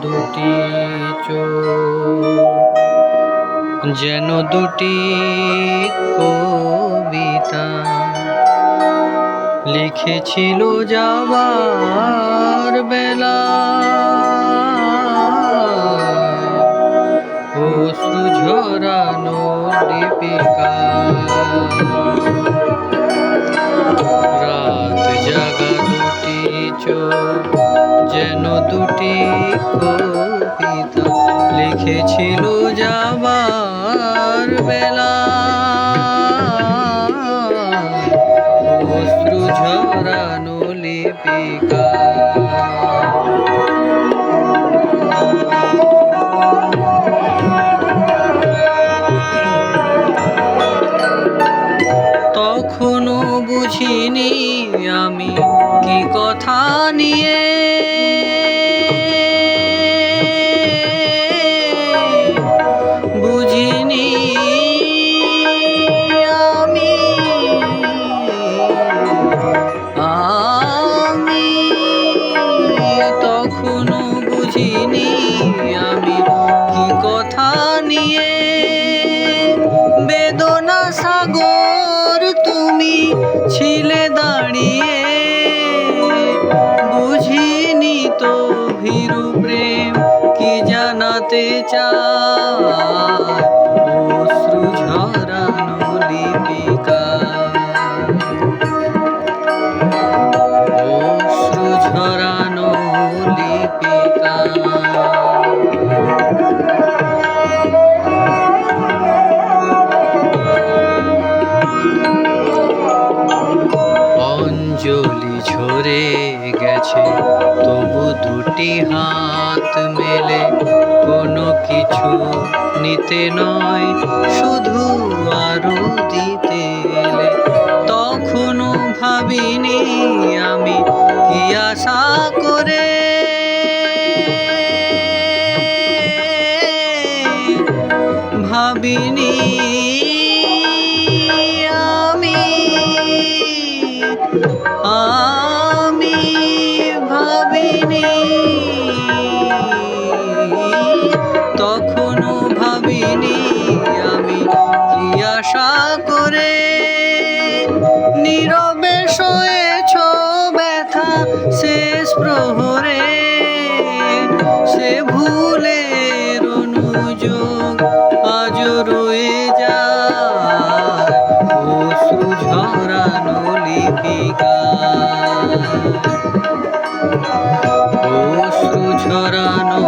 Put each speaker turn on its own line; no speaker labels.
দুটি চোখ যেন দুটি কবিতা লিখেছিল যাবার বেলা, অশ্রু ঝরানো দীপিকা। রাত জাগা দুটি চোখ যেন দুটি কবিতা লিখেছিল যাবার বেলা, অশ্রু ঝরানো লিপিকা। তখনও বুঝিনি আমি কি কথা নিয়ে বুঝিনি আমি তখনও বুঝিনি আমি কি কথা নিয়ে। বেদনা সাগর তুমি ছিলে দাঁড়িয়ে, বুঝিনি তো ভীরু প্রেম কি জানাতে চায়, অশ্রু ঝরানো লিপিকা। অশ্রু ঝরানো লিপিকা। অঞ্জলি ঝরে গেছে তবু দুটি হাত মেলে, কোনো কিছু নিতে নয় শুধু আরো দিতে এলে। তখনও ভাবিনি আমি কি আশা করে, ভাবিনি আমি ভাবিনি, তখনও ভাবিনি আমি কি আশা করে। নীরবে সয়েছ ব্যথা শেষ প্রহরে, সে ভুলের অনুযোগ আজও রয়ে যায়, অশ্রু ঝরানো লিপিকা। অশ্রু ঝরানো